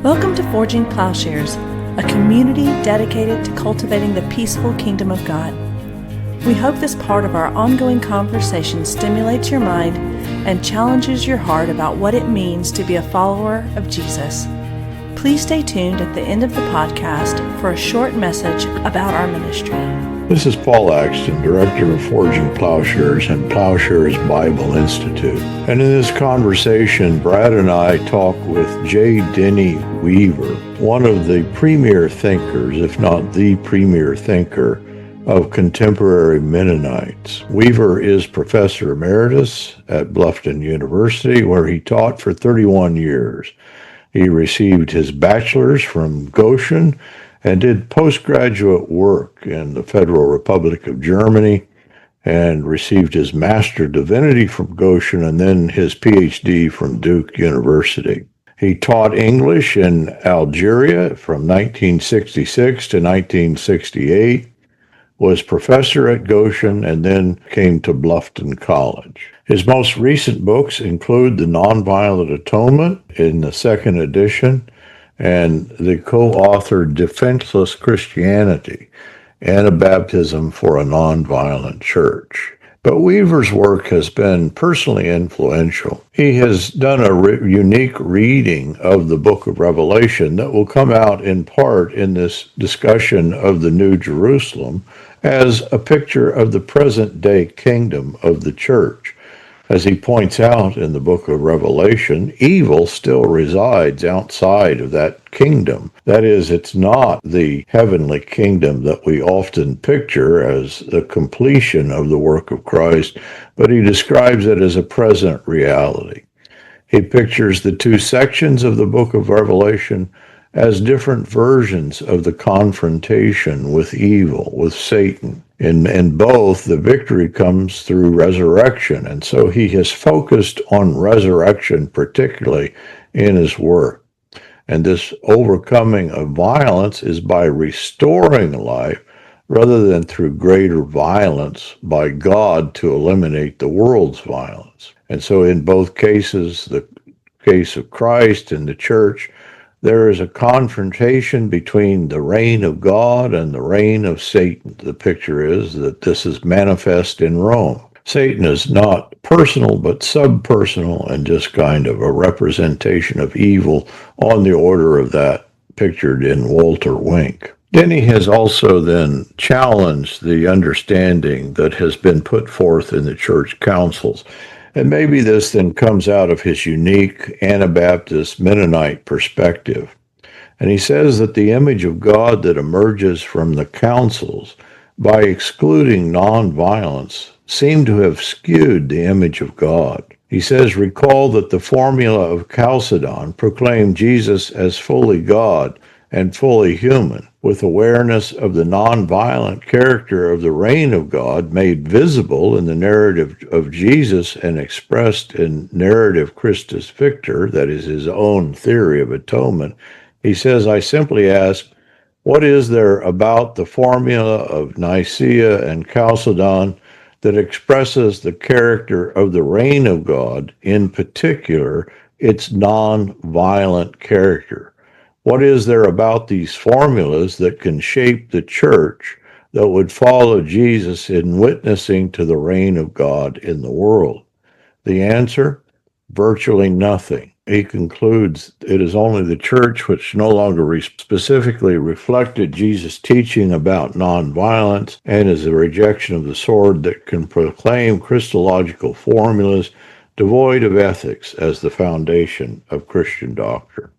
Welcome to Forging Plowshares, a community dedicated to cultivating the peaceful kingdom of God. We hope this part of our ongoing conversation stimulates your mind and challenges your heart about what it means to be a follower of Jesus. Please stay tuned at the end of the podcast for a short message about our ministry. This is Paul Axton, Director of Forging Plowshares and Plowshares Bible Institute. And in this conversation, Brad and I talk with Denny Weaver, one of the premier thinkers, if not the premier thinker, of contemporary Mennonites. Weaver is Professor Emeritus at Bluffton University, where he taught for 31 years. He received his bachelor's from Goshen and did postgraduate work in the Federal Republic of Germany and received his Master of Divinity from Goshen and then his PhD from Duke University. He taught English in Algeria from 1966 to 1968, was professor at Goshen, and then came to Bluffton College. His most recent books include The Nonviolent Atonement in the second edition, and the co-authored Defenseless Christianity, Anabaptism for a Nonviolent Church. But Weaver's work has been personally influential. He has done a unique reading of the book of Revelation that will come out in part in this discussion of the New Jerusalem as a picture of the present-day kingdom of the church. As he points out in the book of Revelation, evil still resides outside of that kingdom. That is, it's not the heavenly kingdom that we often picture as the completion of the work of Christ, but he describes it as a present reality. He pictures the two sections of the book of Revelation as different versions of the confrontation with evil, with Satan. In both, the victory comes through resurrection, and so he has focused on resurrection particularly in his work. And this overcoming of violence is by restoring life rather than through greater violence by God to eliminate the world's violence. And so in both cases, the case of Christ and the church, there is a confrontation between the reign of God and the reign of Satan. The picture is that this is manifest in Rome. Satan is not personal, but subpersonal and just kind of a representation of evil on the order of that pictured in Walter Wink. Denny has also then challenged the understanding that has been put forth in the church councils. And maybe this then comes out of his unique Anabaptist Mennonite perspective. And he says that the image of God that emerges from the councils by excluding nonviolence seemed to have skewed the image of God. He says, recall that the formula of Chalcedon proclaimed Jesus as fully God and fully human, with awareness of the nonviolent character of the reign of God made visible in the narrative of Jesus and expressed in narrative Christus Victor, that is his own theory of atonement. He says, I simply ask, what is there about the formula of Nicaea and Chalcedon that expresses the character of the reign of God, in particular, its nonviolent character? What is there about these formulas that can shape the church that would follow Jesus in witnessing to the reign of God in the world? The answer? Virtually nothing. He concludes it is only the church which no longer specifically reflected Jesus' teaching about nonviolence and is a rejection of the sword that can proclaim Christological formulas devoid of ethics as the foundation of Christian doctrine.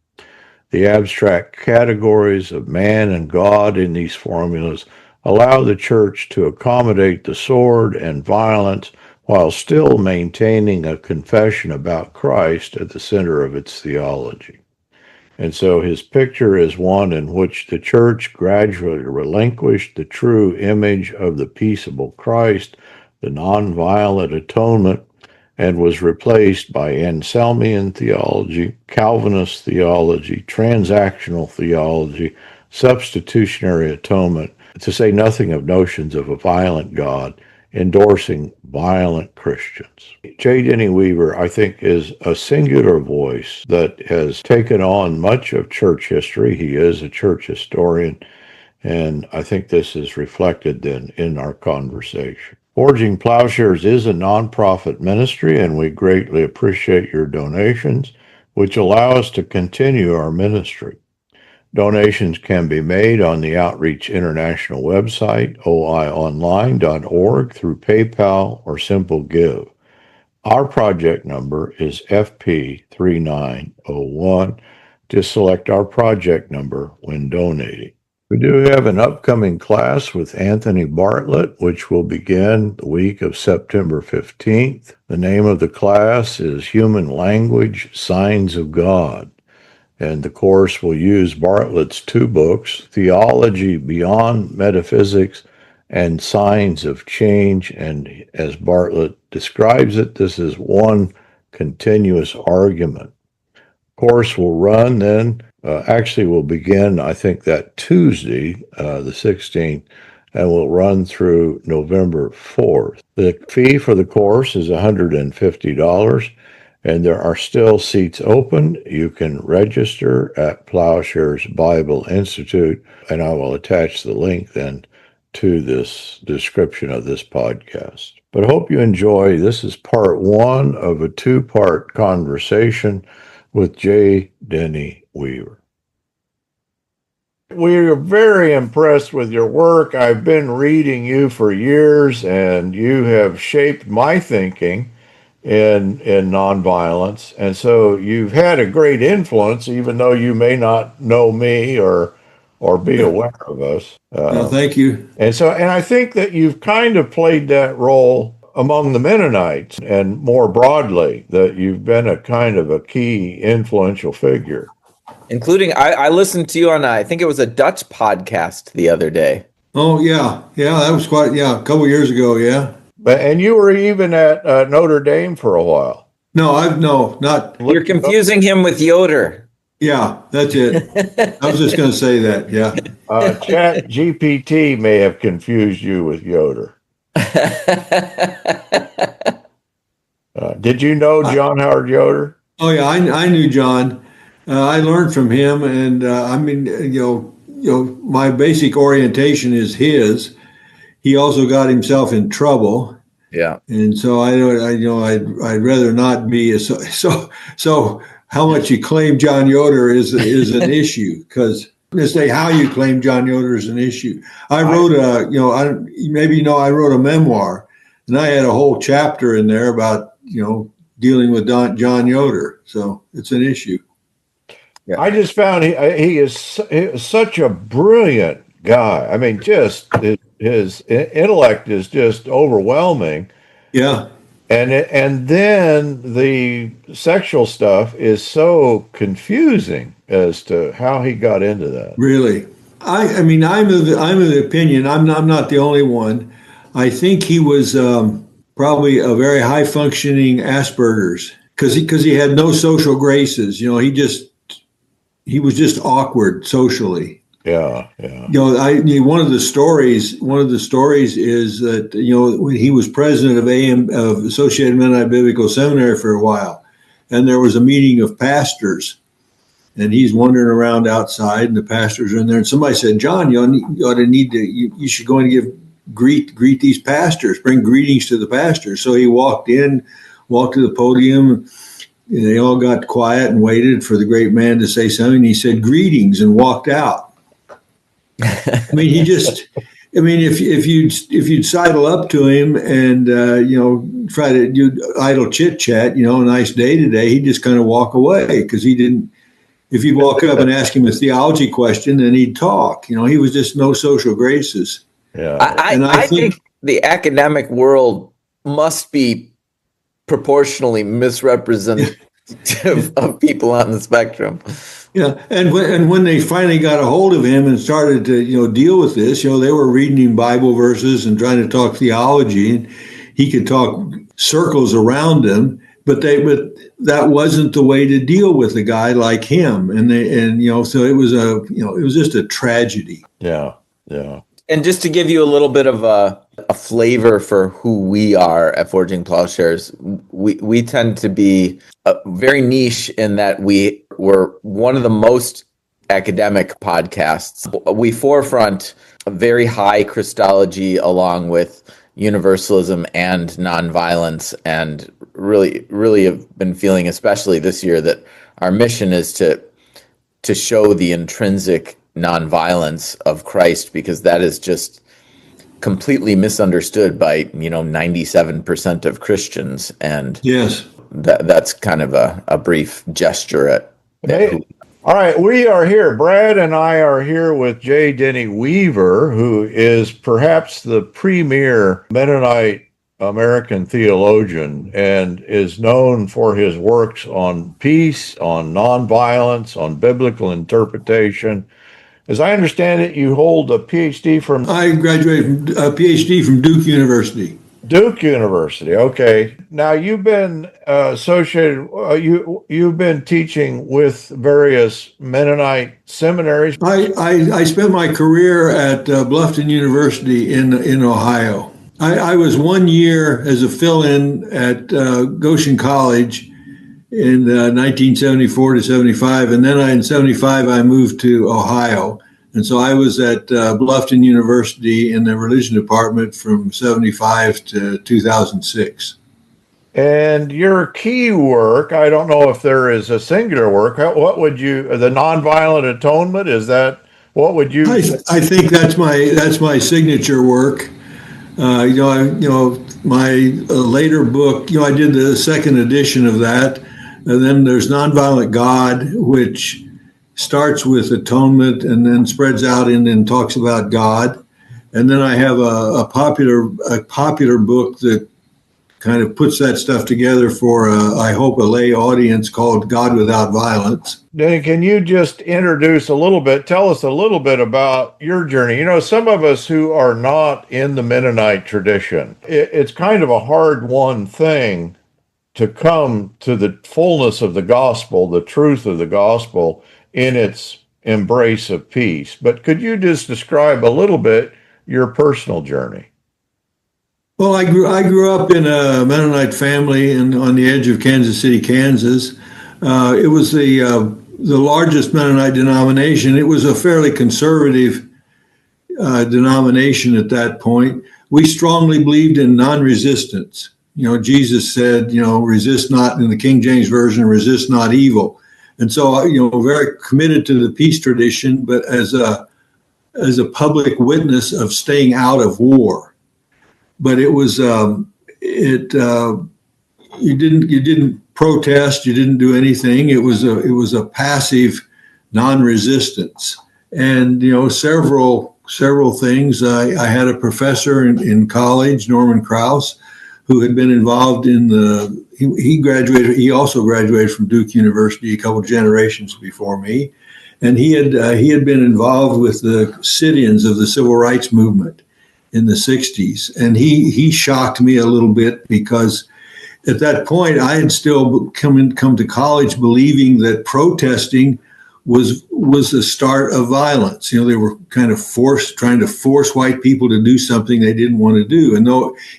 The abstract categories of man and God in these formulas allow the church to accommodate the sword and violence while still maintaining a confession about Christ at the center of its theology. And so his picture is one in which the church gradually relinquished the true image of the peaceable Christ, the nonviolent atonement, and was replaced by Anselmian theology, Calvinist theology, transactional theology, substitutionary atonement, to say nothing of notions of a violent God endorsing violent Christians. J. Denny Weaver, I think, is a singular voice that has taken on much of church history. He is a church historian, and I think this is reflected then in our conversation. Forging Plowshares is a nonprofit ministry, and we greatly appreciate your donations, which allow us to continue our ministry. Donations can be made on the Outreach International website, oionline.org, through PayPal or Simple Give. Our project number is FP3901. Just select our project number when donating. We do have an upcoming class with Anthony Bartlett, which will begin the week of September 15th. The name of the class is Human Language, Signs of God. And the course will use Bartlett's two books, Theology Beyond Metaphysics and Signs of Change. And as Bartlett describes it, this is one continuous argument. Course will run then, will begin, I think, that Tuesday, the 16th, and will run through November 4th. The fee for the course is $150. And there are still seats open. You can register at Plowshares Bible Institute, and I will attach the link then to this description of this podcast. But I hope you enjoy. This is part one of a two-part conversation with J. Denny Weaver. We are very impressed with your work. I've been reading you for years, and you have shaped my thinking in nonviolence, and so you've had a great influence, even though you may not know me or be aware of us. No, thank you. And I think that you've kind of played that role among the Mennonites, and more broadly, that you've been a kind of a key influential figure. Including, I listened to you on, I think it was a Dutch podcast the other day. Oh, yeah, that was a couple years ago, yeah. And you were even at Notre Dame for a while. No, not. You're confusing him with Yoder. Yeah, that's it. I was just going to say that, yeah. Chat GPT may have confused you with Yoder. Did you know John Howard Yoder? Oh, yeah, I knew John. I learned from him, and my basic orientation is his. He also got himself in trouble. Yeah. And so I'd rather not be so how much you claim John Yoder is an issue, because let's say how you claim John Yoder is an issue. I wrote I wrote a memoir, and I had a whole chapter in there about, dealing with John Yoder. So it's an issue. Yeah. I just found he is such a brilliant guy. I mean, just his intellect is just overwhelming. Yeah. And then the sexual stuff is so confusing as to how he got into that. Really? I'm of the opinion, I'm not the only one. I think he was probably a very high functioning Asperger's, because he had no social graces. He was just awkward socially. Yeah. One of the stories is that, when he was president of Associated Mennonite Biblical Seminary for a while, and there was a meeting of pastors, and he's wandering around outside, and the pastors are in there, and somebody said, "John, you should go and greet these pastors, bring greetings to the pastors." So he walked to the podium. And they all got quiet and waited for the great man to say something. He said greetings and walked out. If you'd sidle up to him and try to do idle chit chat, a nice day today, he'd just kind of walk away, because he didn't. If you walk up and ask him a theology question, then he'd talk. He was just no social graces. Yeah, I think the academic world must be proportionally misrepresentative of people on the spectrum. Yeah, and when they finally got a hold of him and started to deal with this, they were reading him Bible verses and trying to talk theology, and he could talk circles around them, but that wasn't the way to deal with a guy like him, so it was just a tragedy. Yeah. And just to give you a little bit of a flavor for who we are at Forging Plowshares, we tend to be very niche in that we're one of the most academic podcasts. We forefront a very high Christology along with universalism and nonviolence, and really have been feeling, especially this year, that our mission is to show the intrinsic nonviolence of Christ, because that is just completely misunderstood by 97% of Christians, and Yes. that's kind of a brief gesture at who. All right, we are here. Brad and I are here with J. Denny Weaver, who is perhaps the premier Mennonite American theologian and is known for his works on peace, on nonviolence, on biblical interpretation. As I understand it, you hold a PhD from... I graduated a PhD from Duke University. Duke University. Okay. Now you've been associated. You've been teaching with various Mennonite seminaries. I spent my career at Bluffton University in Ohio. I was 1 year as a fill-in at Goshen College in 1974 to 75, and then in 75 I moved to Ohio. And so I was at Bluffton University in the religion department from 75 to 2006. And your key work, I don't know if there is a singular work. What would you, the nonviolent atonement, is that, what would you? I think that's my signature work. My later book, I did the second edition of that. And then there's Nonviolent God, which starts with atonement and then spreads out and then talks about God. And then I have a popular book that kind of puts that stuff together for, I hope, a lay audience, called God Without Violence. Denny, can you just introduce tell us a little bit about your journey? Some of us who are not in the Mennonite tradition, it's kind of a hard-won thing to come to the fullness of the gospel, the truth of the gospel, in its embrace of peace. But could you just describe a little bit your personal journey? Well, I grew up in a Mennonite family on the edge of Kansas City, Kansas. It was the largest Mennonite denomination. It was a fairly conservative denomination at that point. We strongly believed in non-resistance. Jesus said, resist not, in the King James Version, resist not evil. And so, very committed to the peace tradition, but as a public witness of staying out of war. But it was you didn't protest, you didn't do anything. It was a passive non-resistance, and several things. I had a professor in college, Norman Krause, who had been involved in he graduated. He also graduated from Duke University a couple generations before me, and he had been involved with the sit-ins of the civil rights movement in the 60s. And he shocked me a little bit, because at that point I had still come to college believing that protesting was the start of violence. They were kind of trying to force white people to do something they didn't want to do. And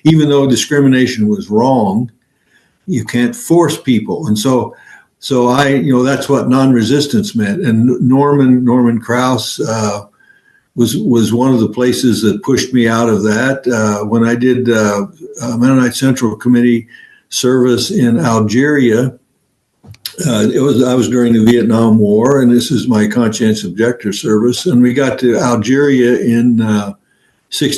even though discrimination was wrong, you can't force people. And so I, that's what non-resistance meant. And Norman Krause was one of the places that pushed me out of that. When I did Mennonite Central Committee service in Algeria, I was during the Vietnam War, and this is my conscientious objector service. And we got to Algeria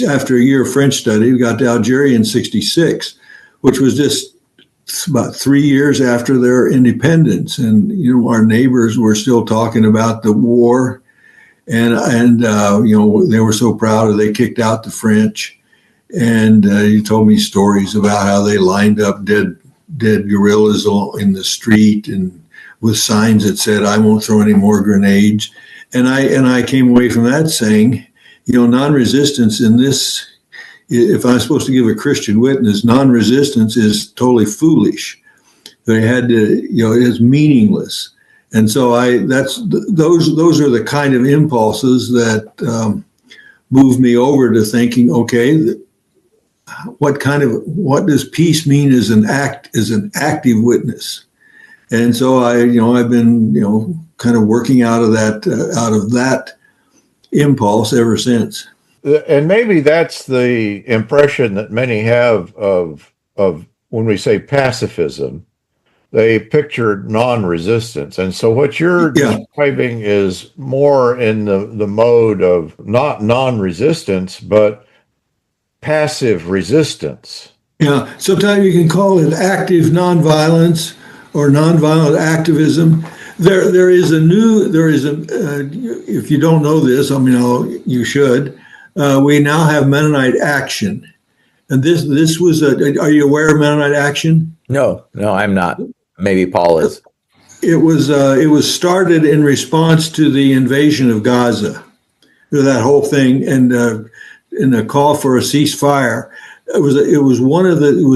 after a year of French study. We got to Algeria in '66, which was just about 3 years after their independence. And our neighbors were still talking about the war. And they were so proud they kicked out the French. And he told me stories about how they lined up dead guerrillas in the street, and with signs that said, "I won't throw any more grenades." And I came away from that saying, non-resistance in this, if I'm supposed to give a Christian witness, non-resistance is totally foolish. They had to, it is meaningless. And so those are the kind of impulses that moved me over to thinking, okay, what does peace mean as an active witness? And so I've been, kind of working out of that impulse ever since. And maybe that's the impression that many have of when we say pacifism. They picture non-resistance. And so what you're describing is more in the mode of not non-resistance, but passive resistance. Yeah, sometimes you can call it active nonviolence or nonviolent activism. If you don't know this, you should. We now have Mennonite Action, and this was are you aware of Mennonite Action? No, I'm not. Maybe Paul is. It was started in response to the invasion of Gaza, that whole thing, and in a call for a ceasefire. It was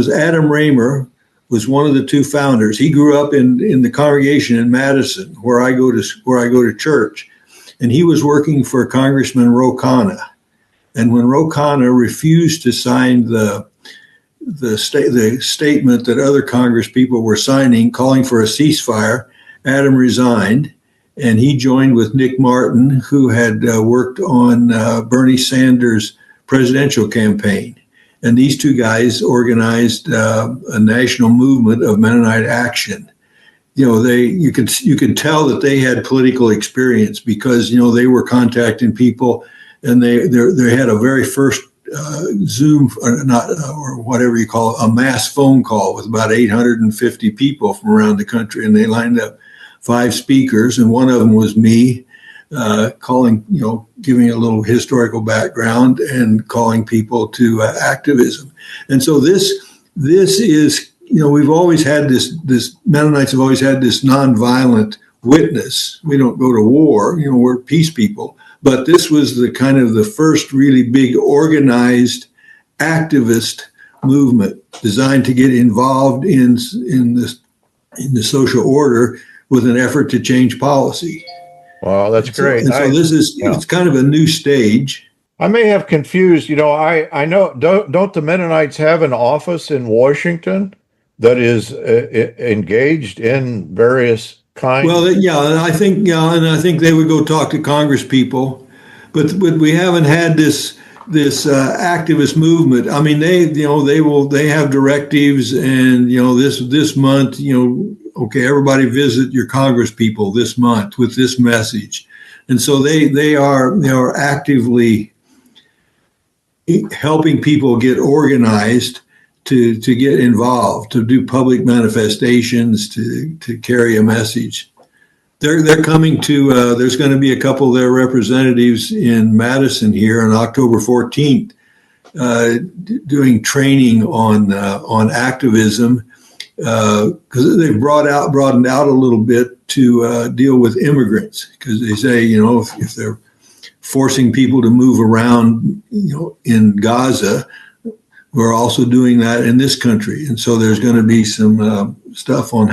Adam Raymer was one of the two founders. He grew up in the congregation in Madison, where I go to church, and he was working for Congressman Ro Khanna. And when Ro Khanna refused to sign the statement that other Congress people were signing, calling for a ceasefire, Adam resigned, and he joined with Nick Martin, who had worked on Bernie Sanders' presidential campaign. And these two guys organized a national movement of Mennonite Action. You could tell that they had political experience because they were contacting people, and they had a very first Zoom or whatever you call it, a mass phone call with about 850 people from around the country, and they lined up 5 speakers, and one of them was me, calling, giving a little historical background and calling people to activism. And so this is, we've always had this Mennonites have always had this nonviolent witness. We don't go to war, we're peace people. But this was the first really big organized activist movement designed to get involved in the social order with an effort to change policy. Wow, that's great. So it's kind of a new stage. I may have confused, I know, don't the Mennonites have an office in Washington that is engaged in various kinds? Well, and I think they would go talk to Congress people, but we haven't had this activist movement. I mean, they have directives, and this month, okay, everybody visit your Congress people this month with this message, and so they are actively helping people get organized to get involved, to do public manifestations, to carry a message. They're coming to. There's going to be a couple of their representatives in Madison here on October 14th, doing training on activism, because they've broadened out a little bit to deal with immigrants, because they say if they're forcing people to move around in Gaza, we're also doing that in this country, and so there's going to be some stuff on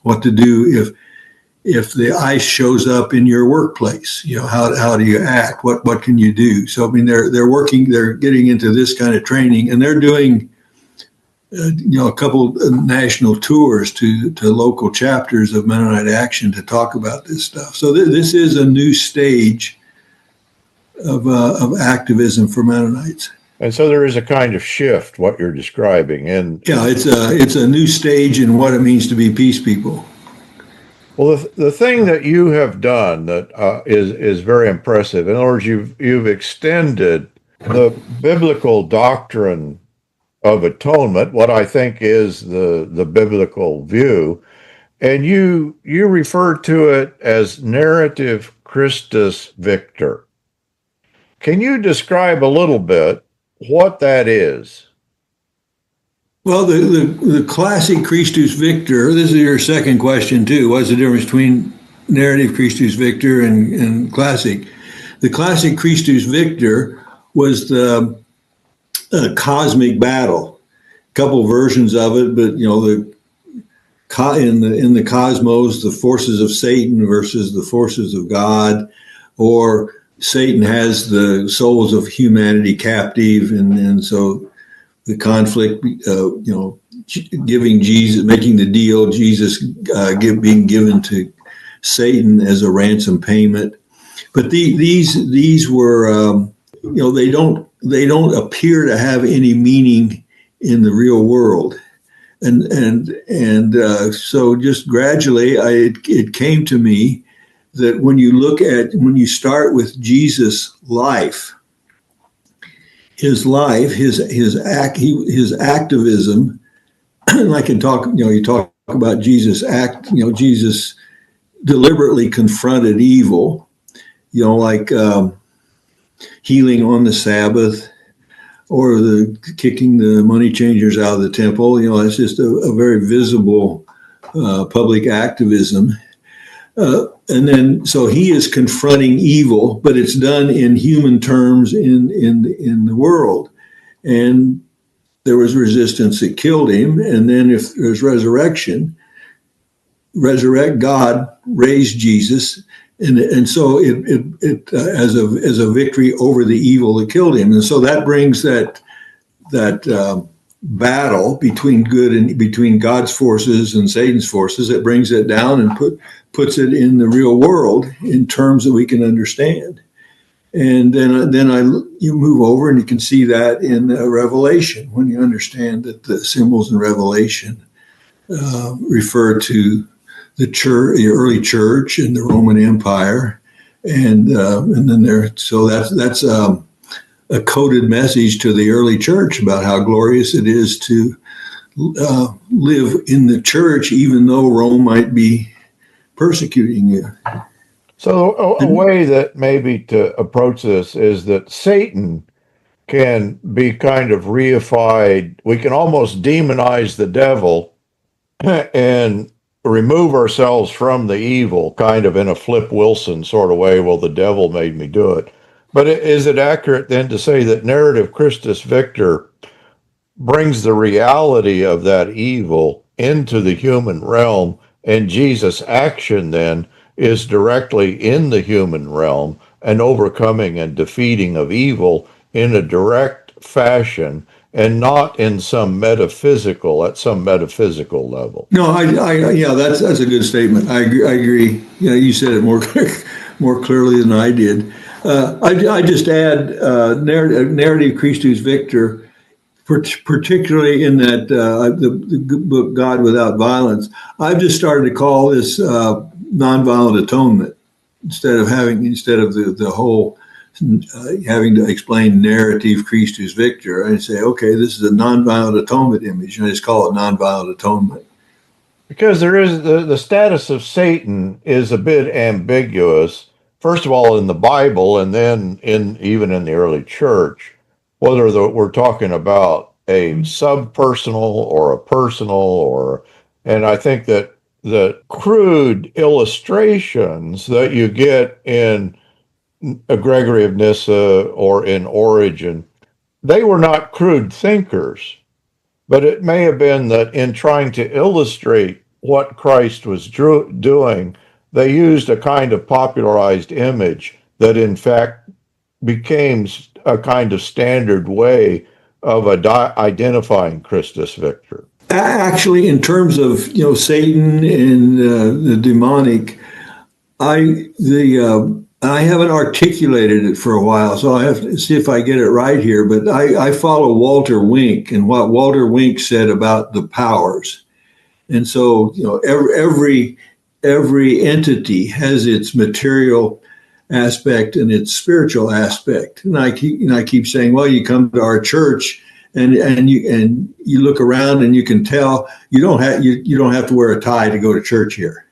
what to do if the ICE shows up in your workplace. How do you act? What can you do? So I mean, they're getting into this kind of training, and they're doing a couple of national tours to local chapters of Mennonite Action to talk about this stuff. So this is a new stage of activism for Mennonites. And so there is a kind of shift, what you're describing. And it's a new stage in what it means to be peace people. Well, the thing that you have done that is very impressive. In other words, you've extended the biblical doctrine of atonement, what I think is the biblical view, and you refer to it as narrative Christus Victor. Can you describe a little bit what that is? Well, the classic Christus Victor, this is your second question too. What's the difference between narrative Christus Victor and classic? The classic Christus Victor was the cosmic battle. A couple versions of it, but in the cosmos, the forces of Satan versus the forces of God, or Satan has the souls of humanity captive, and so the conflict, giving Jesus, making the deal, Jesus being given to Satan as a ransom payment. But these were, they don't appear to have any meaning in the real world, and so just gradually, it came to me that when you start with Jesus' life, his activism, and I can talk, you talk about Jesus Jesus deliberately confronted evil, like healing on the Sabbath, or the kicking the money changers out of the temple. It's just a very visible public activism. And then, so he is confronting evil, but it's done in human terms in the world. And there was resistance that killed him. And then if there's resurrection, resurrect God, raise Jesus. And so it as a victory over the evil that killed him. And so that brings that battle between God's forces and Satan's forces. It brings it down and puts it in the real world in terms that we can understand. And then you move over and you can see that in Revelation, when you understand that the symbols in Revelation refer to the church, the early church, and the Roman Empire, and then so that's a coded message to the early church about how glorious it is to live in the church, even though Rome might be persecuting you. So a way that maybe to approach this is that Satan can be kind of reified. We can almost demonize the devil and remove ourselves from the evil, kind of in a Flip Wilson sort of way. Well, the devil made me do it. But is it accurate then to say that narrative Christus Victor brings the reality of that evil into the human realm, and Jesus' action then is directly in the human realm and overcoming and defeating of evil in a direct fashion, and not in at some metaphysical level? No, that's a good statement. I agree. You said it more clearly than I did. I just add narrative Christus Victor, particularly in that the book God Without Violence. I've just started to call this nonviolent atonement instead of the whole having to explain narrative Christus Victor. I say, okay, this is a nonviolent atonement image, and I just call it nonviolent atonement. Because there is the status of Satan is a bit ambiguous. First of all, in the Bible, and then even in the early church, whether we're talking about a subpersonal or a personal, and I think that the crude illustrations that you get in Gregory of Nyssa or in Origen, they were not crude thinkers, but it may have been that in trying to illustrate what Christ was doing, they used a kind of popularized image that in fact became a kind of standard way of identifying Christus Victor. Actually, in terms of Satan and the demonic, I haven't articulated it for a while, so I have to see if I get it right here. But I follow Walter Wink and what Walter Wink said about the powers, and so every entity has its material aspect and its spiritual aspect. And I keep saying, well, you come to our church and you look around and you can tell you don't have to wear a tie to go to church here.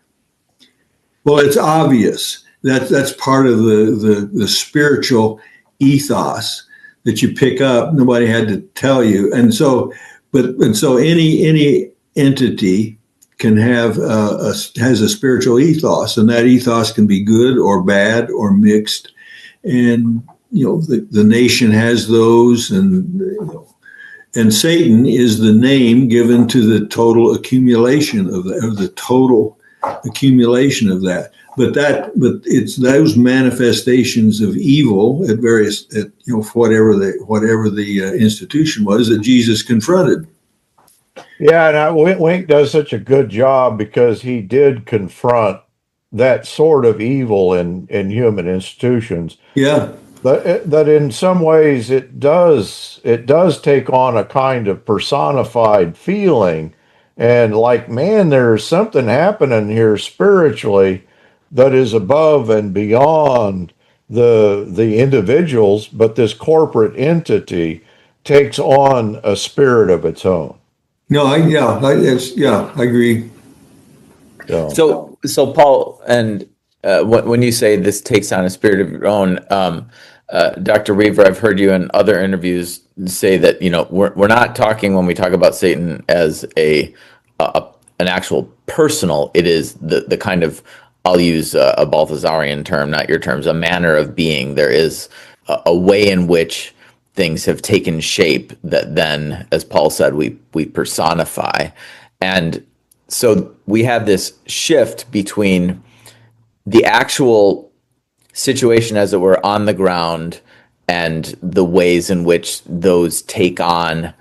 Well, it's obvious that that's part of the spiritual ethos that you pick up. Nobody had to tell you, and so any entity can has a spiritual ethos, and that ethos can be good or bad or mixed. And the nation has those, and Satan is the name given to the total accumulation of the total accumulation of that. But it's those manifestations of evil at various, whatever the institution was that Jesus confronted. Yeah, and Wink does such a good job because he did confront that sort of evil in human institutions. Yeah. That in some ways it does take on a kind of personified feeling, and like, man, there's something happening here spiritually that is above and beyond the individuals, but this corporate entity takes on a spirit of its own. No, I agree. Yeah. So Paul, and when you say this takes on a spirit of your own, Dr. Weaver, I've heard you in other interviews say that we're not talking, when we talk about Satan, as an actual personal. It is the kind of, I'll use a Balthasarian term, not your terms, a manner of being. There is a way in which things have taken shape that then, as Paul said, we personify. And so we have this shift between the actual situation, as it were, on the ground, and the ways in which those take on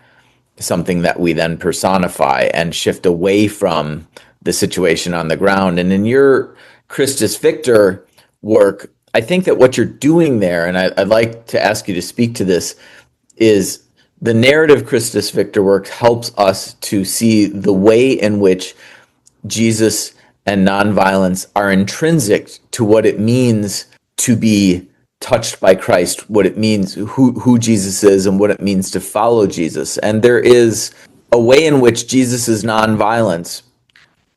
something that we then personify and shift away from the situation on the ground. And in your Christus Victor work, I think that what you're doing there, and I'd like to ask you to speak to this, is the narrative Christus Victor work helps us to see the way in which Jesus and nonviolence are intrinsic to what it means to be touched by Christ, what it means, who Jesus is, and what it means to follow Jesus. And there is a way in which Jesus' nonviolence,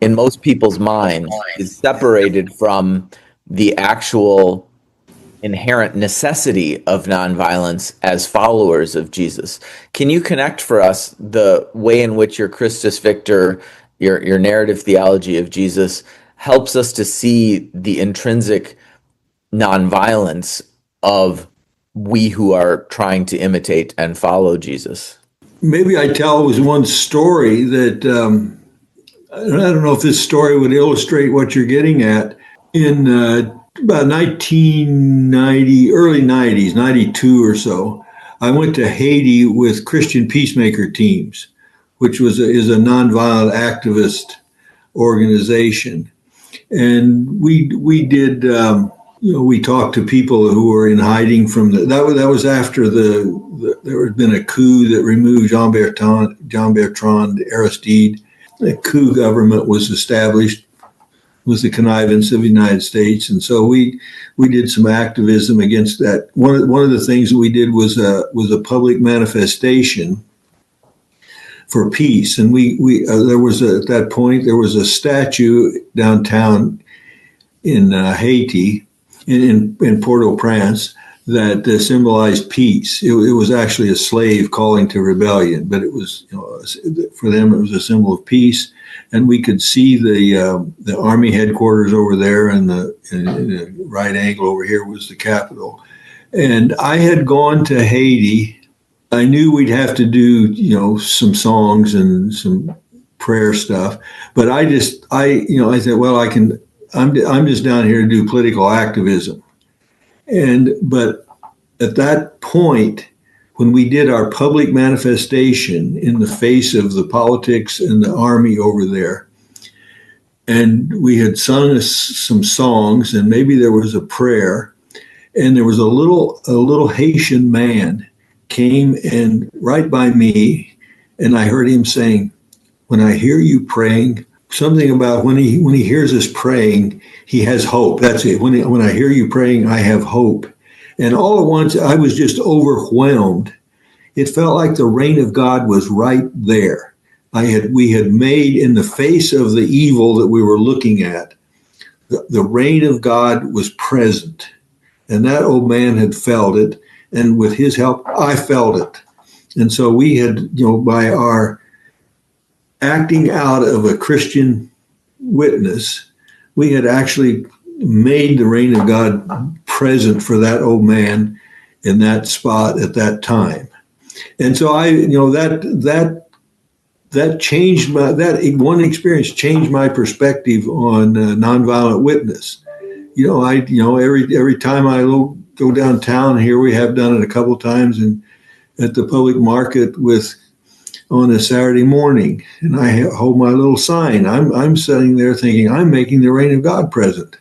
in most people's minds, is separated from the actual inherent necessity of nonviolence as followers of Jesus. Can you connect for us the way in which your Christus Victor, your narrative theology of Jesus, helps us to see the intrinsic nonviolence of we who are trying to imitate and follow Jesus? Maybe I tell one story that I don't know if this story would illustrate what you're getting at. In about 1990, early 90s, 92 or so, I went to Haiti with Christian peacemaker teams, which is a nonviolent activist organization. And we did, we talked to people who were in hiding from that was after there had been a coup that removed Jean Bertrand Aristide. A coup government was established with the connivance of the United States, and so we did some activism against that. One of the things that we did was a public manifestation for peace, and there was at that point there was a statue downtown in Haiti, in Port-au-Prince, that symbolized peace. It was actually a slave calling to rebellion, but it was, for them, it was a symbol of peace. And we could see the army headquarters over there, and the right angle over here was the Capitol. And I had gone to Haiti. I knew we'd have to do, some songs and some prayer stuff, but I said, well, I'm just down here to do political activism. But at that point, when we did our public manifestation in the face of the politics and the army over there, and we had sung some songs, and maybe there was a prayer, and there was a little Haitian man came and right by me, and I heard him saying, "When I hear you praying," something about when he hears us praying, he has hope. That's it. When I hear you praying, I have hope. And all at once, I was just overwhelmed. It felt like the reign of God was right there. We had made, in the face of the evil that we were looking at, the reign of God was present. And that old man had felt it. And with his help, I felt it. And so we had, by our acting out of a Christian witness, we had actually made the reign of God present for that old man in that spot at that time. And so that that changed that one experience changed my perspective on nonviolent witness. Every time I go downtown here, we have done it a couple times, and at the public market on a Saturday morning, and I hold my little sign. I'm sitting there thinking I'm making the reign of God present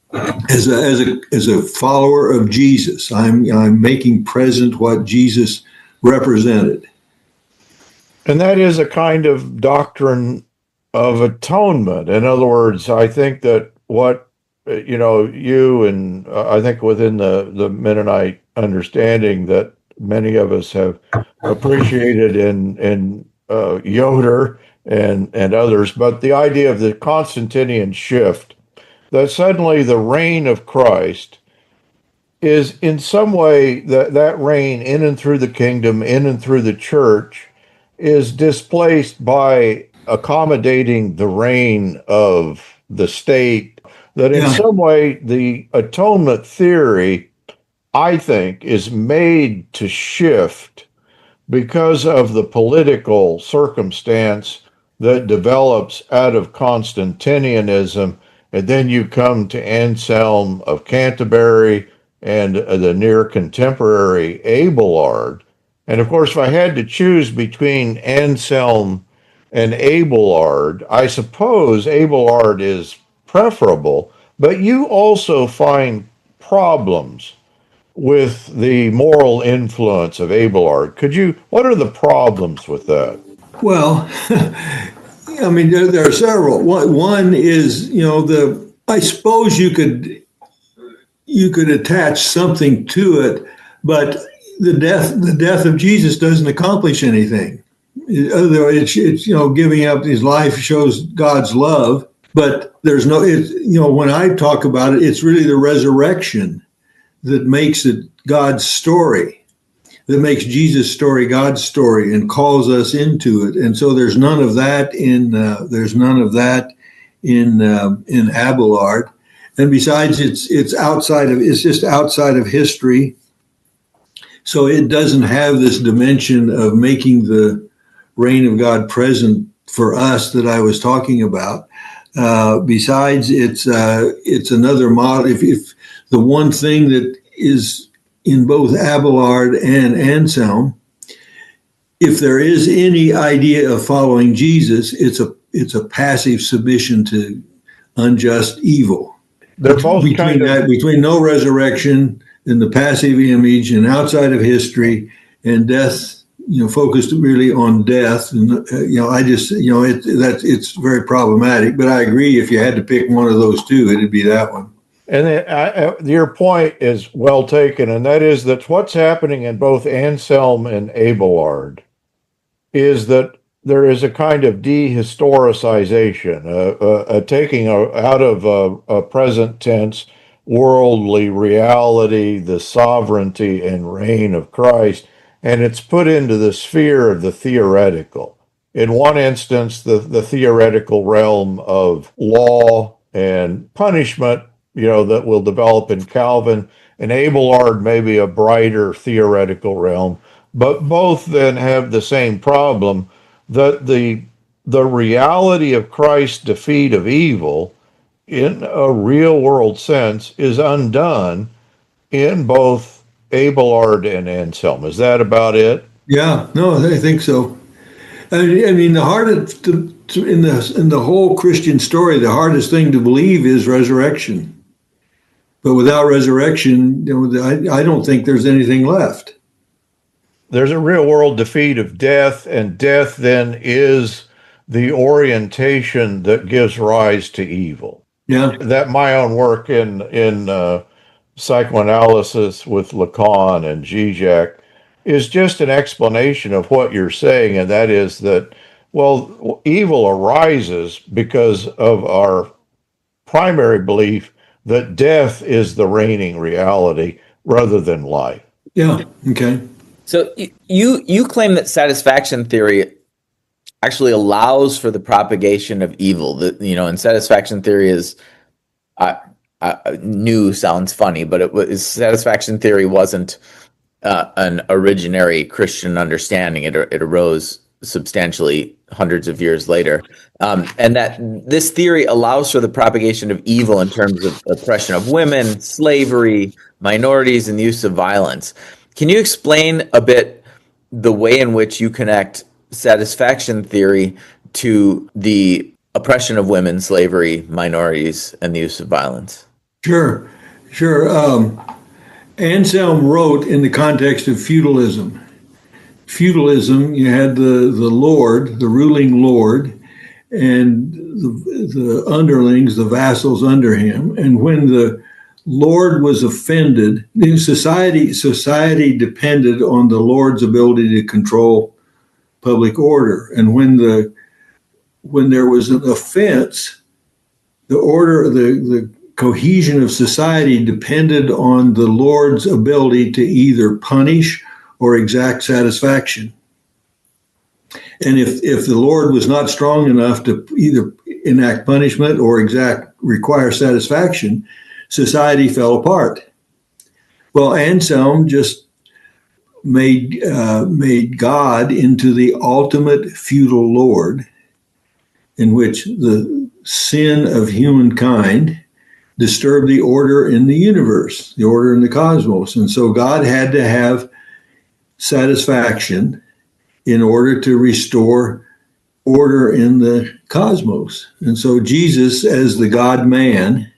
as a follower of Jesus. I'm making present what Jesus represented. And that is a kind of doctrine of atonement. In other words, I think that what you and I think within the Mennonite understanding that many of us have appreciated in Yoder and others, but the idea of the Constantinian shift, that suddenly the reign of Christ is in some way that reign in and through the kingdom, in and through the church, is displaced by accommodating the reign of the state. That in some way the atonement theory, I think, is made to shift because of the political circumstance that develops out of Constantinianism, and then you come to Anselm of Canterbury and the near contemporary Abelard. And of course, if I had to choose between Anselm and Abelard, I suppose Abelard is preferable, but you also find problems with the moral influence of Abelard. What are the problems with that? Well, I mean, there are several. One is, I suppose you could attach something to it, but the death of Jesus doesn't accomplish anything. It's giving up his life shows God's love, but there's when I talk about it, it's really the resurrection that makes it God's story, that makes Jesus' story God's story and calls us into it. And so there's none of that in Abelard. And besides, it's just outside of history. So it doesn't have this dimension of making the reign of God present for us that I was talking about. Besides, it's another model. If the one thing that is in both Abelard and Anselm, if there is any idea of following Jesus, it's a passive submission to unjust evil. They're both between no resurrection and the passive image and outside of history and death, focused really on death. And, it's very problematic, but I agree if you had to pick one of those two, it'd be that one. And your point is well taken, and that is that what's happening in both Anselm and Abelard is that there is a kind of dehistoricization, a taking out of a present tense worldly reality, the sovereignty and reign of Christ, and it's put into the sphere of the theoretical. In one instance, the theoretical realm of law and punishment, that will develop in Calvin, and Abelard maybe a brighter theoretical realm, but both then have the same problem, that the reality of Christ's defeat of evil in a real world sense is undone in both Abelard and Anselm. Is that about it? Yeah, no, I think so. I mean, the hardest in the whole Christian story, the hardest thing to believe is resurrection. But without resurrection, I don't think there's anything left. There's a real world defeat of death, and death then is the orientation that gives rise to evil. Yeah. That my own work in psychoanalysis with Lacan and Zizek is just an explanation of what you're saying, and that is that, evil arises because of our primary belief that death is the reigning reality rather than life. Yeah. Okay. So you claim that satisfaction theory actually allows for the propagation of evil. That and satisfaction theory is new sounds funny, but satisfaction theory wasn't an originary Christian understanding. It arose substantially hundreds of years later, and that this theory allows for the propagation of evil in terms of oppression of women, slavery, minorities, and the use of violence. Can you explain a bit the way in which you connect satisfaction theory to the oppression of women, slavery, minorities, and the use of violence? Sure. Anselm wrote in the context of feudalism. Feudalism, you had the lord, the ruling lord, and the underlings, the vassals under him. And when the lord was offended, society depended on the lord's ability to control public order. And when there was an offense, the cohesion of society depended on the lord's ability to either punish or exact satisfaction. And if the Lord was not strong enough to either enact punishment or require satisfaction, society fell apart. Well, Anselm just made God into the ultimate feudal Lord, in which the sin of humankind disturbed the order in the universe, the order in the cosmos. And so God had to have satisfaction in order to restore order in the cosmos. And so Jesus, as the God-man,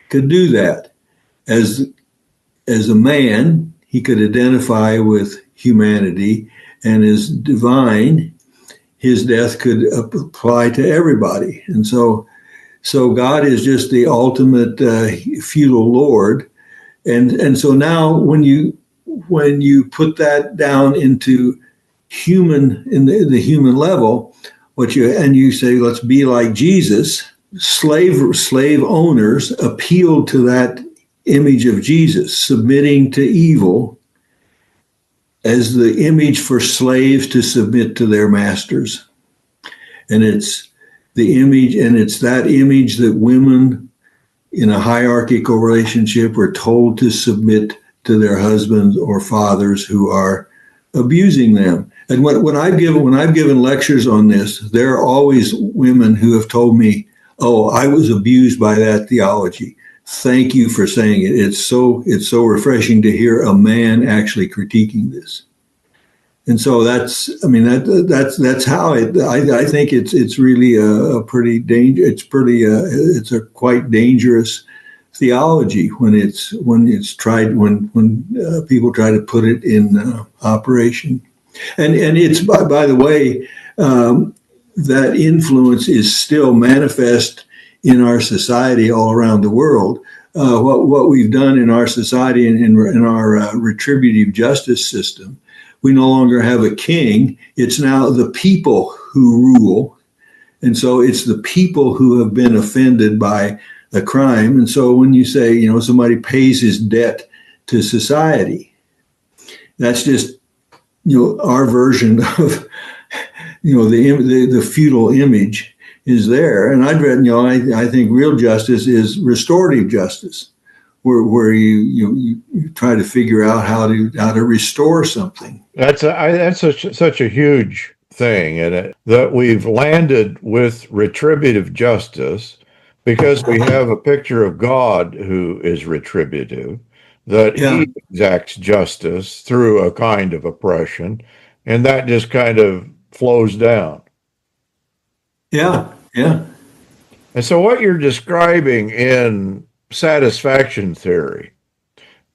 could do that. As a man, he could identify with humanity, and as divine, his death could apply to everybody. And so God is just the ultimate feudal Lord. And so now when you put that down into human, in the human level, you say, let's be like Jesus, slave owners appealed to that image of Jesus, submitting to evil as the image for slaves to submit to their masters. And it's the image, and it's that image that women in a hierarchical relationship are told to submit to their husbands or fathers who are abusing them. And when I've given lectures on this, there are always women who have told me, "Oh, I was abused by that theology. Thank you for saying it. It's so refreshing to hear a man actually critiquing this." And so that's how I think it's really a pretty it's a quite dangerous theology when people try to put it in operation. And it's by the way, that influence is still manifest in our society all around the world. What we've done in our society and in our retributive justice system, we no longer have a king. It's now the people who rule. And so it's the people who have been offended by a crime. And so when you say, somebody pays his debt to society, that's just, our version of, the feudal image is there. And I'd read, I think real justice is restorative justice, where you try to figure out how to restore something. That's such a huge thing, and that we've landed with retributive justice because we have a picture of God who is retributive, that he exacts justice through a kind of oppression, and that just kind of flows down. Yeah. And so what you're describing in satisfaction theory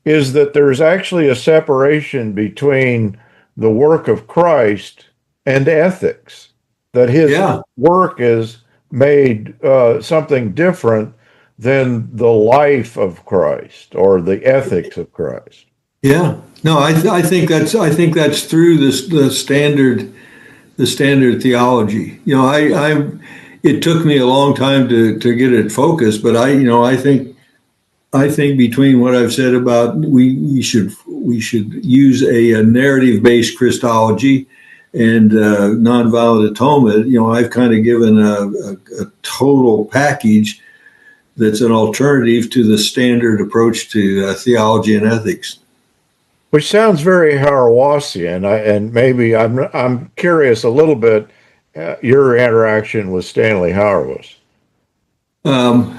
is that there's actually a separation between the work of Christ and ethics, that his work is made something different than the life of Christ or the ethics of Christ. Yeah, no, I think that's through the standard theology. It took me a long time to get it focused, but I think between what I've said about we should use a narrative-based Christology and nonviolent atonement, I've kind of given a total package that's an alternative to the standard approach to theology and ethics. which sounds very Hauerwasian. And maybe I'm curious a little bit your interaction with Stanley Hauerwas. Um,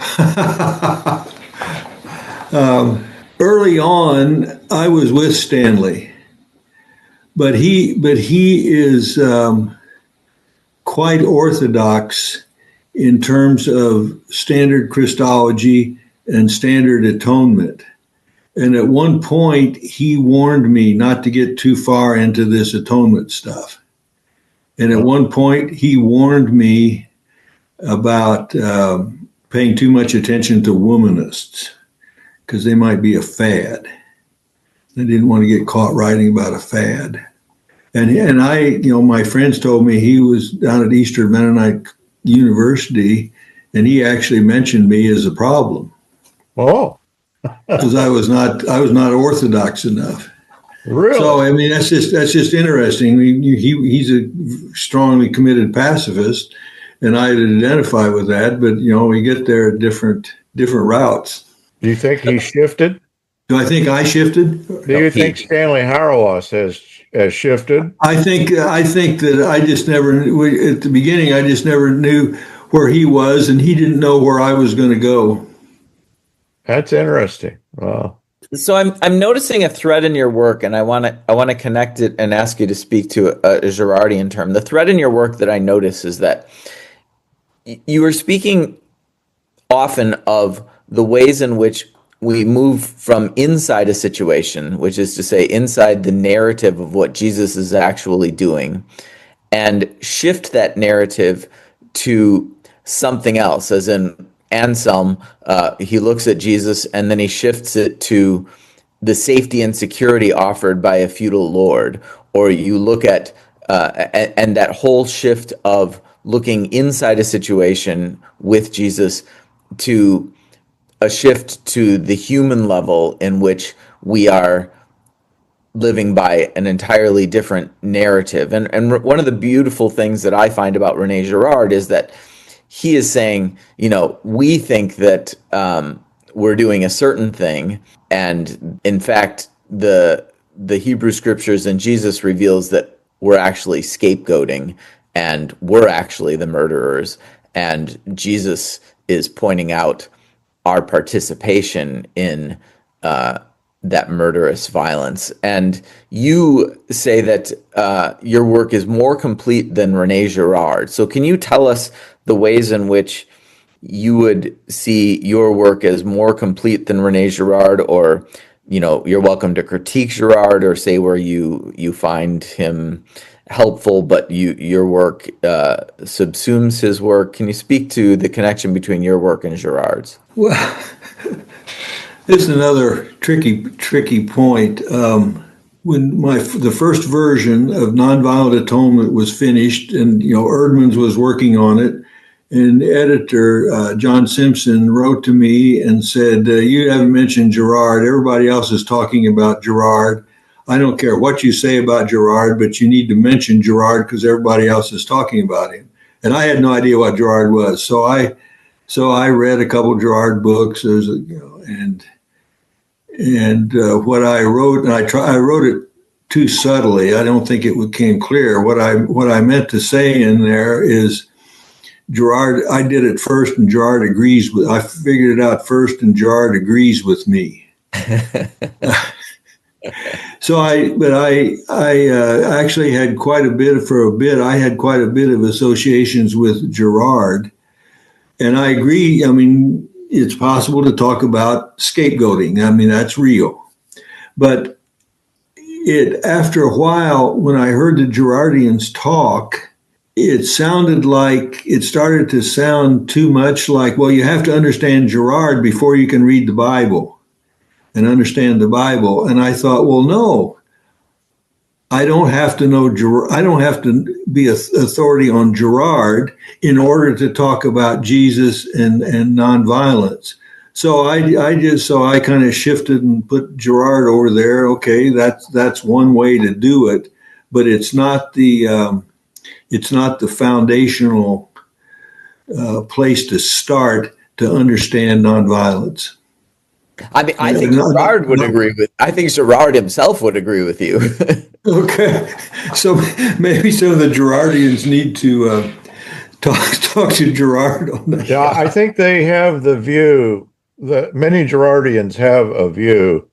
Early on, I was with Stanley, but he is quite orthodox in terms of standard Christology and standard atonement. And at one point, he warned me not to get too far into this atonement stuff. And at one point, he warned me about paying too much attention to womanists because they might be a fad. I didn't want to get caught writing about a fad. And I, my friends told me he was down at Eastern Mennonite University, and he actually mentioned me as a problem. Oh. Because I was not orthodox enough. Really? So I mean, that's just interesting. He's a strongly committed pacifist, and I identify with that. But we get there at different routes. Do you think he shifted? Do I think I shifted? Do you think Stanley Hauerwas has shifted? I think that I just never at the beginning. I just never knew where he was, and he didn't know where I was going to go. That's interesting. Wow. So I'm noticing a thread in your work, and I want to connect it and ask you to speak to a Girardian term. The thread in your work that I notice is that you are speaking often of the ways in which we move from inside a situation, which is to say inside the narrative of what Jesus is actually doing, and shift that narrative to something else, as in Anselm, he looks at Jesus and then he shifts it to the safety and security offered by a feudal lord. Or you look at, and that whole shift of looking inside a situation with Jesus to a shift to the human level in which we are living by an entirely different narrative. And one of the beautiful things that I find about René Girard is that he is saying, we think that we're doing a certain thing, and in fact, the Hebrew scriptures and Jesus reveals that we're actually scapegoating, and we're actually the murderers, and Jesus is pointing out our participation in that murderous violence. And you say that your work is more complete than René Girard. So can you tell us the ways in which you would see your work as more complete than René Girard, or, you're welcome to critique Girard or say where you find him helpful, but your work subsumes his work. Can you speak to the connection between your work and Girard's? Well, this is another tricky point. When the first version of Nonviolent Atonement was finished, and Erdman's was working on it, and editor John Simpson wrote to me and said, "You haven't mentioned Girard. Everybody else is talking about Girard. I don't care what you say about Girard, but you need to mention Girard because everybody else is talking about him." And I had no idea what Girard was, so I read a couple Girard books. And what I wrote, and I wrote it too subtly. I don't think it became clear. What I meant to say in there is, Girard, I did it first, and Girard agrees with. I figured it out first, and Girard agrees with me. So I actually had quite a bit. I had quite a bit of associations with Girard, and I agree. I mean, it's possible to talk about scapegoating. I mean, that's real. But after a while, when I heard the Girardians talk, it started to sound too much like, well, you have to understand Girard before you can read the Bible and understand the Bible. And I thought, well, no, I don't have to know I don't have to be authority on Girard in order to talk about Jesus and nonviolence. So I kind of shifted and put Girard over there. Okay, that's one way to do it, but it's not the foundational place to start to understand nonviolence. I mean, I think No, no, Gerard would no. agree with. I think Gerard himself would agree with you. Okay, so maybe some of the Gerardians need to talk to Gerard on that. Yeah, I think they have the view that many Gerardians have a view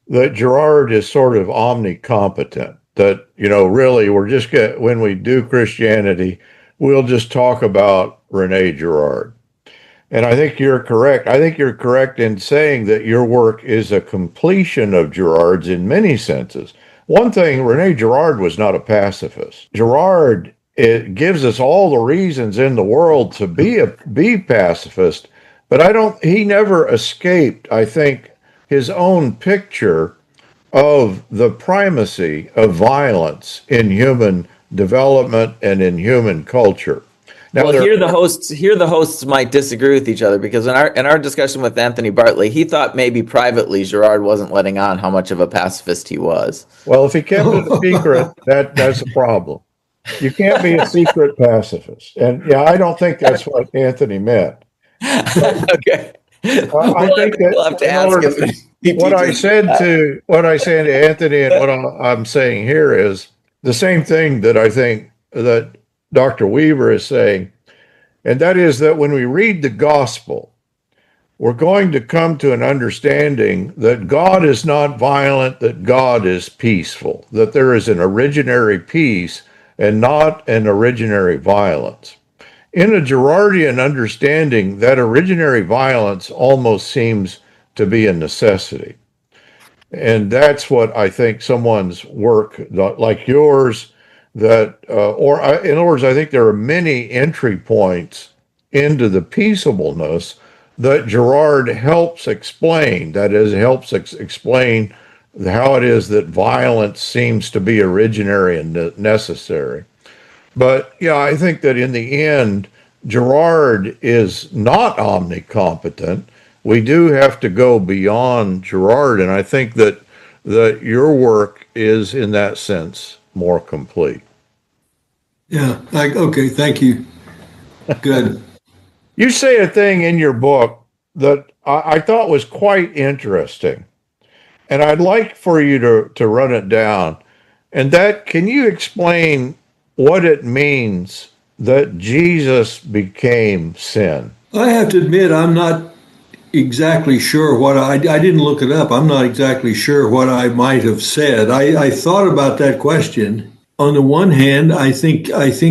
that Gerard is sort of omnicompetent. That, really when we do Christianity, we'll just talk about Rene Girard. And I think you're correct. I think you're correct in saying that your work is a completion of Girard's in many senses. One thing, Rene Girard was not a pacifist. Girard, it gives us all the reasons in the world to be pacifist, but he never escaped, I think, his own picture of the primacy of violence in human development and in human culture. Now, Well, here the hosts might disagree with each other, because in our discussion with Anthony Bartley, he thought maybe privately Girard wasn't letting on how much of a pacifist he was. well, if he kept it a secret, that's a problem. You can't be a secret pacifist. And yeah, I don't think that's what Anthony meant. Okay. I think that we'll have to ask him. what I said to Anthony and what I'm saying here is the same thing that I think that Dr. Weaver is saying, and that is that when we read the gospel, we're going to come to an understanding that God is not violent, that God is peaceful, that there is an originary peace and not an originary violence. In a Girardian understanding, that originary violence almost seems to be a necessity. And that's what I think someone's work like yours, or in other words, I think there are many entry points into the peaceableness that Girard helps explain. That is, helps explain how it is that violence seems to be originary and necessary. But yeah, I think that in the end, Girard is not omnicompetent. We do have to go beyond Girard, and I think that your work is, in that sense, more complete. Yeah. Okay. Thank you. Good. You say a thing in your book that I thought was quite interesting, and I'd like for you to run it down. And can you explain what it means that Jesus became sin? I have to admit, I'm not exactly sure I didn't look it up. I'm not exactly sure what I might have said. I thought about that question. On the one hand, I think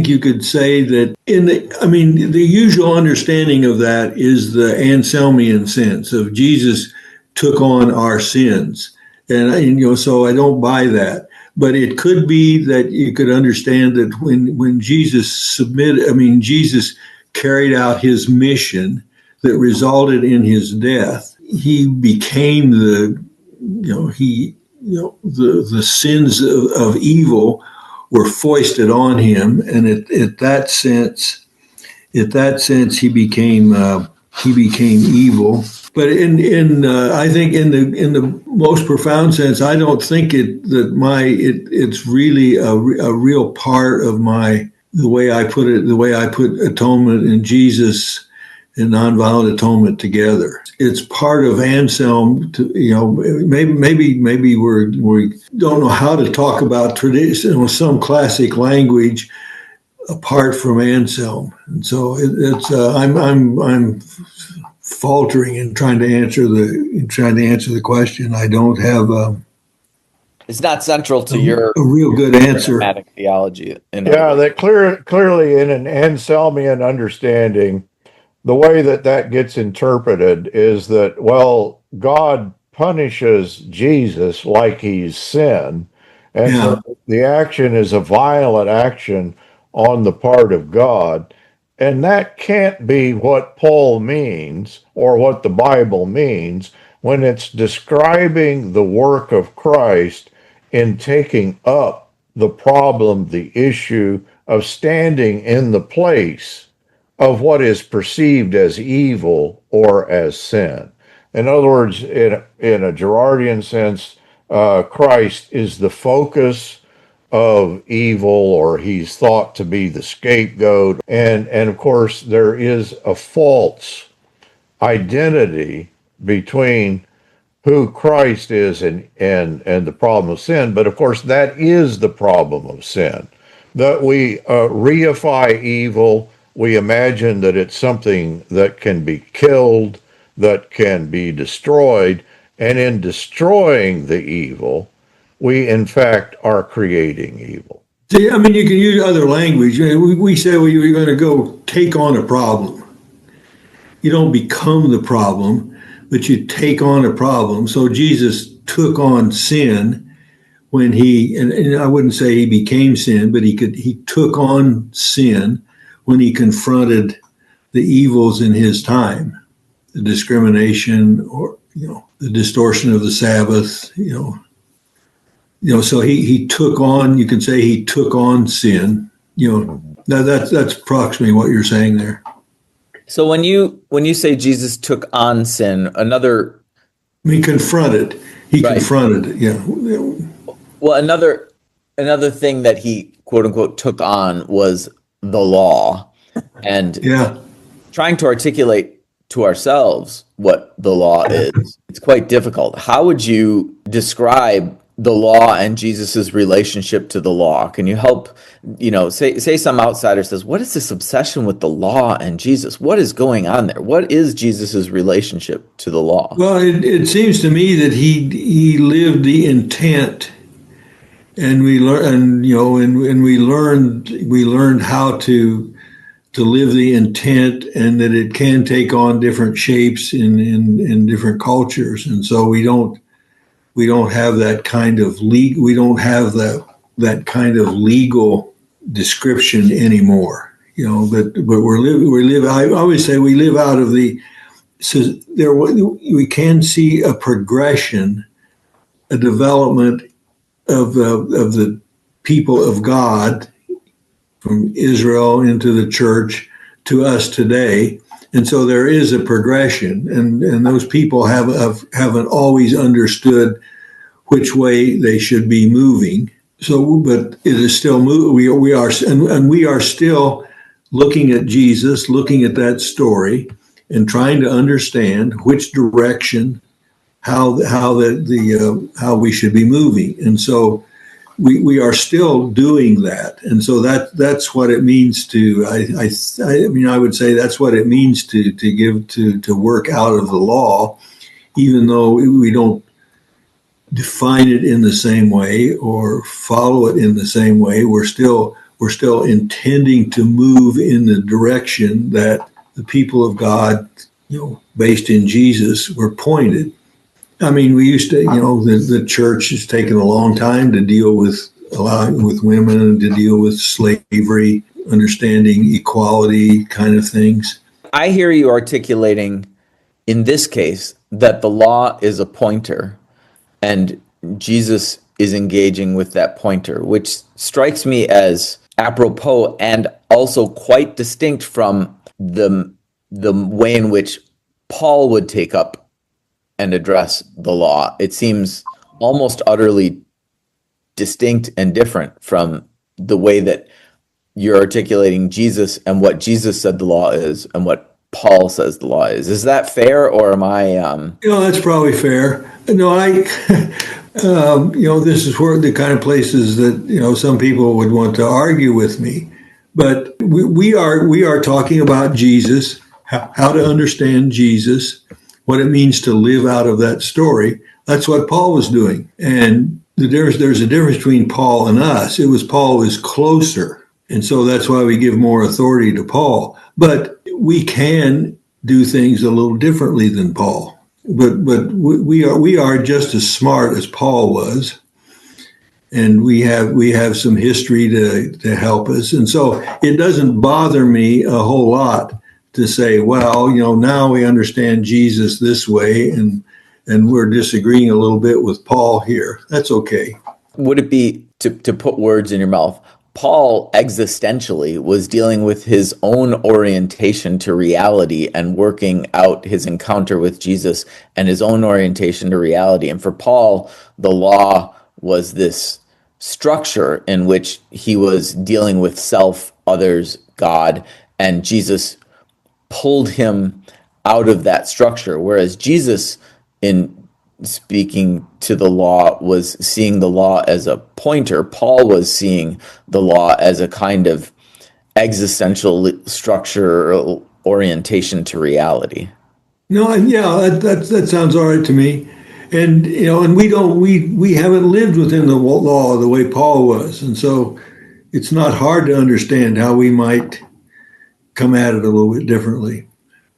you could say that the usual understanding of that is the Anselmian sense of Jesus took on our sins. And so I don't buy that. But it could be that you could understand that when Jesus Jesus carried out his mission that resulted in his death, he became the sins of evil were foisted on him, and at that sense, he became evil. But I think in the most profound sense, I don't think it's really a real part of the way I put atonement and Jesus and nonviolent atonement together. It's part of Anselm. Maybe we don't know how to talk about tradition with some classic language apart from Anselm, and so I'm faltering in trying to answer the question. I don't have it's not central to your a real good answer. Theology. That clearly in an Anselmian understanding, the way that gets interpreted is that, well, God punishes Jesus like he's sin, and so the action is a violent action on the part of God. And that can't be what Paul means or what the Bible means when it's describing the work of Christ in taking up the problem, the issue of standing in the place of what is perceived as evil or as sin. In other words, in a Girardian sense, Christ is the focus of evil, or he's thought to be the scapegoat. And of course, there is a false identity between who Christ is and the problem of sin. But of course, that is the problem of sin, that we reify evil. We imagine that it's something that can be killed, that can be destroyed. And in destroying the evil, we in fact are creating evil. See, I mean, you can use other language. We say, well, you're going to go take on a problem. You don't become the problem, but you take on a problem. So Jesus took on sin when and I wouldn't say he became sin, but he took on sin when he confronted the evils in his time, the discrimination, or the distortion of the Sabbath, so he took on, you can say he took on sin. That's approximately what you're saying there. So when you say Jesus took on sin, confronted. He right. Confronted it, yeah. Well, another thing that he quote unquote took on was the law, and trying to articulate to ourselves what the law is, it's quite difficult. How would you describe the law and Jesus's relationship to the law? Can you help, say some outsider says, what is this obsession with the law and Jesus? What is going on there? What is Jesus's relationship to the law? Well, it seems to me that he lived the intent, and we learned how to live the intent, and that it can take on different shapes in different cultures, and so we don't have that kind of legal description anymore. But we live. I always say we live out of the. So we can see a progression, a development of the people of God from Israel into the church to us today. And so there is a progression, and those people haven't always understood which way they should be moving. So, but it is still we are still looking at Jesus, looking at that story, and trying to understand which direction, how we should be moving. And so we are still doing that, and so that's what it means to. I would say that's what it means to work out of the law, even though we don't define it in the same way or follow it in the same way. We're still intending to move in the direction that the people of God, based in Jesus, were pointed. I mean, we used to, the church has taken a long time to deal with women and to deal with slavery, understanding equality kind of things. I hear you articulating, in this case, that the law is a pointer and Jesus is engaging with that pointer, which strikes me as apropos and also quite distinct from the way in which Paul would take up and address the law. It seems almost utterly distinct and different from the way that you're articulating Jesus and what Jesus said the law is and what Paul says the law is. Is that fair, or am I? That's probably fair. No, this is where the kind of places that some people would want to argue with me. But we are talking about Jesus, how to understand Jesus, what it means to live out of that story. That's what Paul was doing. And there's a difference between Paul and us. Paul was closer. And so that's why we give more authority to Paul. But we can do things a little differently than Paul. But we are just as smart as Paul was. And we have some history to help us. And so it doesn't bother me a whole lot to say, well, now we understand Jesus this way, and we're disagreeing a little bit with Paul here. That's okay. Would it be, to put words in your mouth, Paul existentially was dealing with his own orientation to reality and working out his encounter with Jesus and his own orientation to reality. And for Paul, the law was this structure in which he was dealing with self, others, God, and Jesus pulled him out of that structure. Whereas Jesus, in speaking to the law was seeing the law as a pointer. Paul was seeing the law as a kind of existential structure or orientation to reality. No, yeah, that sounds all right to me. And and we haven't lived within the law the way Paul was, and so it's not hard to understand how we might come at it a little bit differently,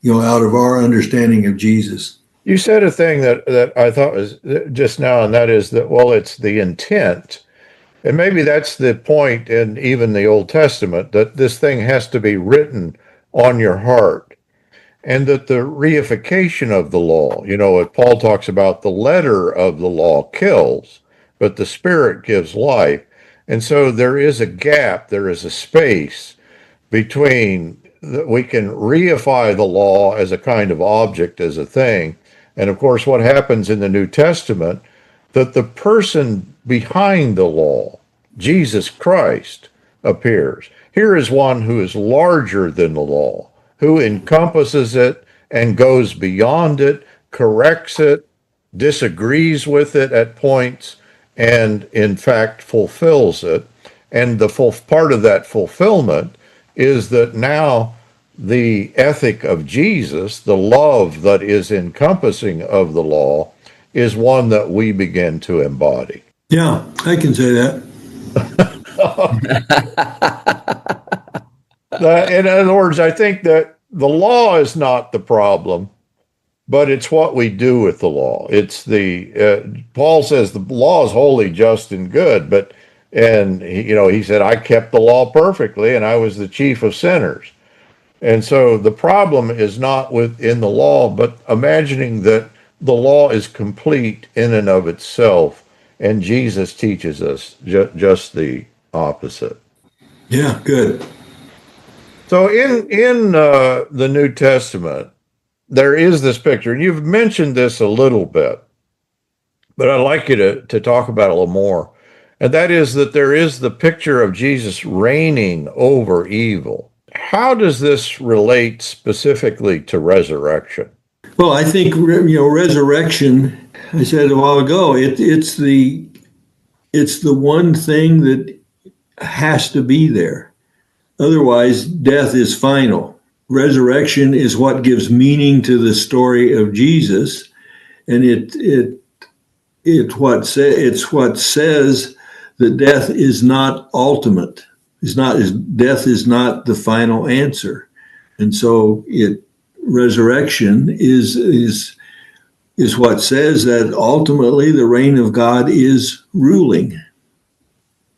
out of our understanding of Jesus. You said a thing that I thought was just now, and that is that, well, it's the intent. And maybe that's the point in even the Old Testament, that this thing has to be written on your heart. And that the reification of the law, what Paul talks about, the letter of the law kills, but the Spirit gives life. And so there is a gap, there is a space between we can reify the law as a kind of object, as a thing. And of course, what happens in the New Testament, that the person behind the law, Jesus Christ, appears. Here is one who is larger than the law, who encompasses it and goes beyond it, corrects it, disagrees with it at points, and in fact fulfills it. And the full part of that fulfillment is that now the ethic of Jesus, the love that is encompassing of the law, is one that we begin to embody. Yeah, I can say that. In other words, I think that the law is not the problem, but it's what we do with the law. It's Paul says the law is holy, just, and good, and he said, I kept the law perfectly, and I was the chief of sinners. And so the problem is not within the law, but imagining that the law is complete in and of itself, and Jesus teaches us just the opposite. Yeah, good. So in the New Testament, there is this picture, and you've mentioned this a little bit, but I'd like you to talk about it a little more. And that is that there is the picture of Jesus reigning over evil. How does this relate specifically to resurrection? Well, I think resurrection, I said a while ago, it's the one thing that has to be there. Otherwise, death is final. Resurrection is what gives meaning to the story of Jesus, and it's what says that death is not ultimate. Death is not the final answer, and so resurrection is what says that ultimately the reign of God is ruling.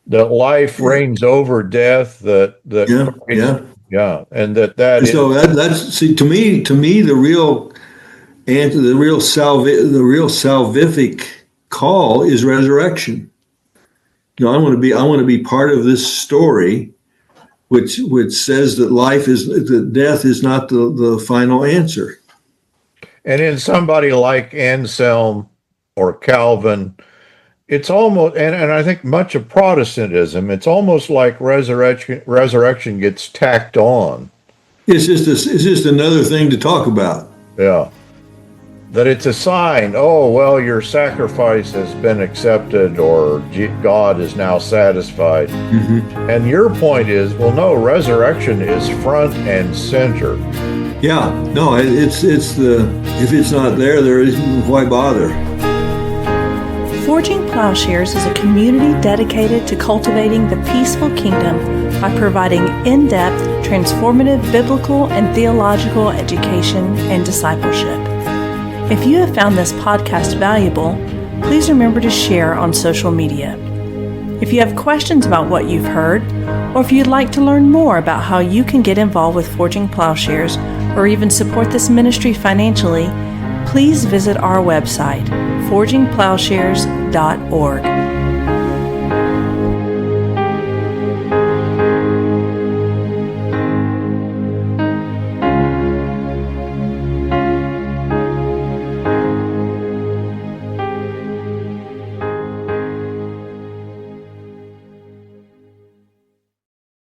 That life reigns over death. And that's to me the real answer, the real salvific call is resurrection. I want to be part of this story, which says that death is not the final answer. And in somebody like Anselm or Calvin, it's almost, and I think much of Protestantism, it's almost like resurrection gets tacked on. It's just another thing to talk about. Yeah. That it's a sign, your sacrifice has been accepted, or God is now satisfied. Mm-hmm. And your point is, no, resurrection is front and center. Yeah, no, if it's not there isn't, why bother? Forging Plowshares is a community dedicated to cultivating the peaceful kingdom by providing in-depth, transformative biblical and theological education and discipleship. If you have found this podcast valuable, please remember to share on social media. If you have questions about what you've heard, or if you'd like to learn more about how you can get involved with Forging Plowshares or even support this ministry financially, please visit our website, forgingplowshares.org.